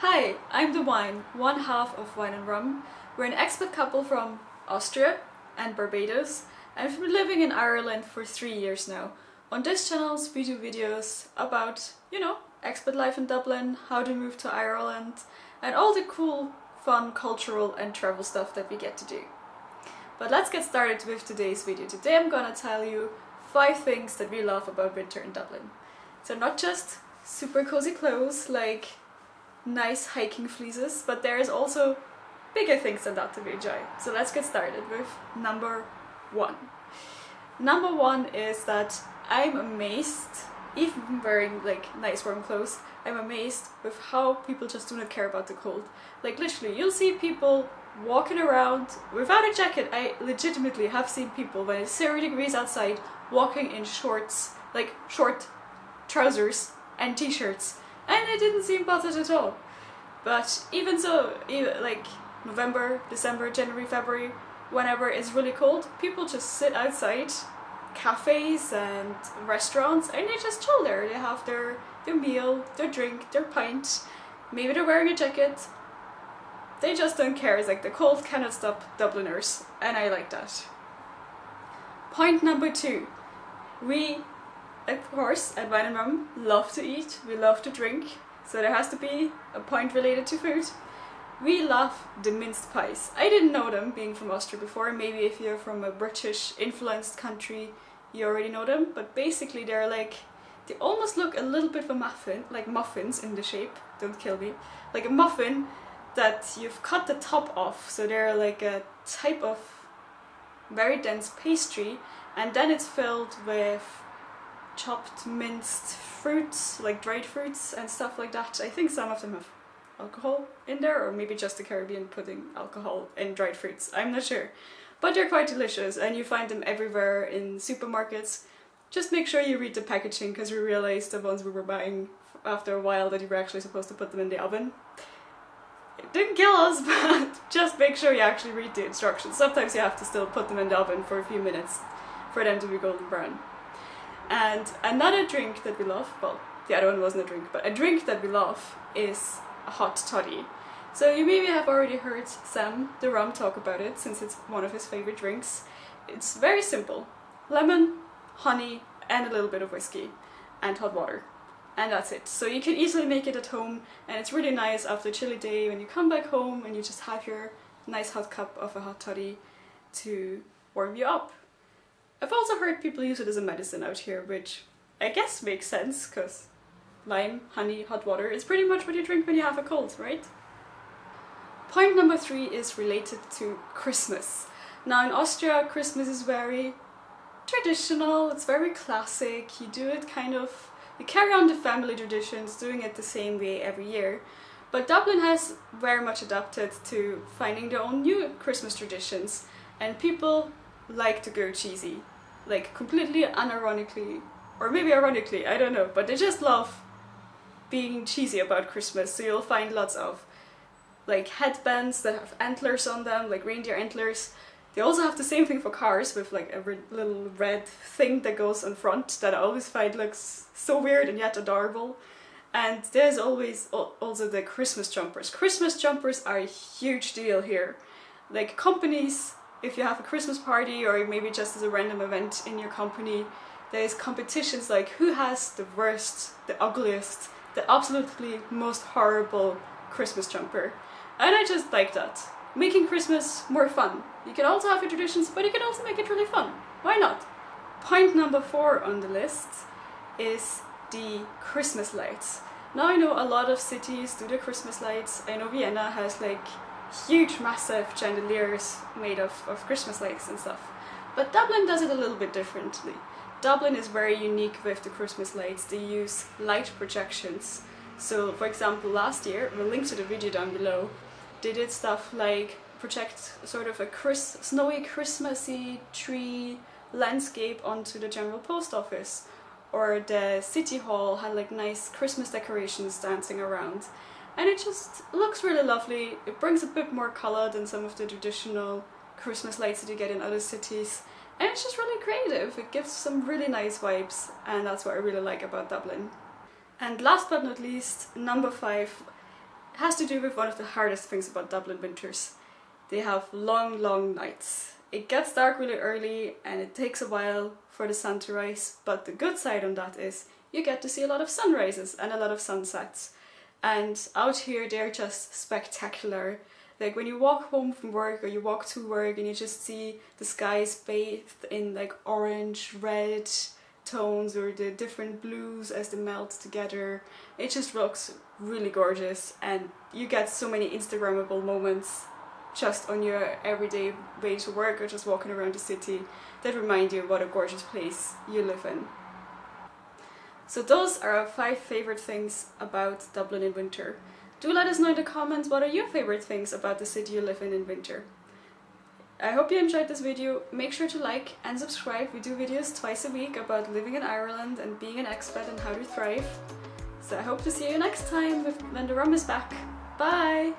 Hi, I'm the Wine, one half of Wine and Rum. We're an expat couple from Austria and Barbados, and we've been living in Ireland for 3 years now. On this channel we do videos about, expat life in Dublin, how to move to Ireland, and all the cool, fun, cultural and travel stuff that we get to do. But let's get started with today's video. Today I'm gonna tell you 5 things that we love about winter in Dublin. So not just super cozy clothes like nice hiking fleeces, but there is also bigger things than that to be enjoyed. So let's get started with number 1. Number 1 is that I'm amazed, even wearing like nice warm clothes, I'm amazed with how people just do not care about the cold. Like literally, you'll see people walking around without a jacket. I legitimately have seen people when it's 0 degrees outside walking in shorts, like short trousers and t-shirts, and it didn't seem bothered at all. But even so, like November, December, January, February, whenever it's really cold, people just sit outside cafes and restaurants and they just chill there. They have their meal, their drink, their pint, maybe they're wearing a jacket. They just don't care. It's like the cold cannot stop Dubliners, and I like that. Point number 2. We, of course, at Wine and Rum, love to eat, we love to drink, so there has to be a point related to food. We love the minced pies. I didn't know them being from Austria before. Maybe if you're from a British influenced country you already know them, but basically they're like, they almost look a little bit of a muffin, like muffins in the shape, don't kill me, like a muffin that you've cut the top off, so they're like a type of very dense pastry, and then it's filled with chopped minced fruits, like dried fruits and stuff like that. I think some of them have alcohol in there, or maybe just the Caribbean putting alcohol in dried fruits, I'm not sure. But they're quite delicious and you find them everywhere in supermarkets. Just make sure you read the packaging, because we realized the ones we were buying after a while that you were actually supposed to put them in the oven. It didn't kill us, but just make sure you actually read the instructions. Sometimes you have to still put them in the oven for a few minutes for them to be golden brown. And another drink that we love, well, the other one wasn't a drink, but a drink that we love is a hot toddy. So you maybe have already heard Sam, the rum, talk about it, since it's one of his favorite drinks. It's very simple. Lemon, honey, and a little bit of whiskey, and hot water. And that's it. So you can easily make it at home, and it's really nice after a chilly day when you come back home and you just have your nice hot cup of a hot toddy to warm you up. I've also heard people use it as a medicine out here, which I guess makes sense, because lime, honey, hot water is pretty much what you drink when you have a cold, right? Point number 3 is related to Christmas. Now in Austria, Christmas is very traditional, it's very classic, you do it you carry on the family traditions, doing it the same way every year. But Dublin has very much adapted to finding their own new Christmas traditions, and people like to go cheesy. Like completely unironically, or maybe ironically, I don't know, but they just love being cheesy about Christmas. So you'll find lots of like headbands that have antlers on them, like reindeer antlers. They also have the same thing for cars, with like a little red thing that goes on front that I always find looks so weird and yet adorable. And there's always also the Christmas jumpers. Christmas jumpers are a huge deal here. Like companies, if you have a Christmas party or maybe just as a random event in your company, there's competitions like who has the worst, the ugliest, the absolutely most horrible Christmas jumper. And I just like that. Making Christmas more fun. You can also have your traditions, but you can also make it really fun. Why not? Point number 4 on the list is the Christmas lights. Now I know a lot of cities do the Christmas lights. I know Vienna has like huge massive chandeliers made of Christmas lights and stuff. But Dublin does it a little bit differently. Dublin is very unique with the Christmas lights. They use light projections. So for example, last year, we'll link to the video down below, they did stuff like project sort of a snowy Christmassy tree landscape onto the General Post Office. Or the City Hall had like nice Christmas decorations dancing around. And it just looks really lovely. It brings a bit more colour than some of the traditional Christmas lights that you get in other cities. And it's just really creative. It gives some really nice vibes, and that's what I really like about Dublin. And last but not least, number 5, has to do with one of the hardest things about Dublin winters. They have long, long nights. It gets dark really early and it takes a while for the sun to rise, but the good side on that is you get to see a lot of sunrises and a lot of sunsets. And out here they're just spectacular. Like when you walk home from work or you walk to work and you just see the skies bathed in like orange, red tones or the different blues as they melt together, it just looks really gorgeous and you get so many Instagrammable moments just on your everyday way to work or just walking around the city that remind you what a gorgeous place you live in. So those are our 5 favourite things about Dublin in winter. Do let us know in the comments what are your favourite things about the city you live in winter. I hope you enjoyed this video. Make sure to like and subscribe. We do videos twice a week about living in Ireland and being an expat and how to thrive. So I hope to see you next time when the rum is back. Bye!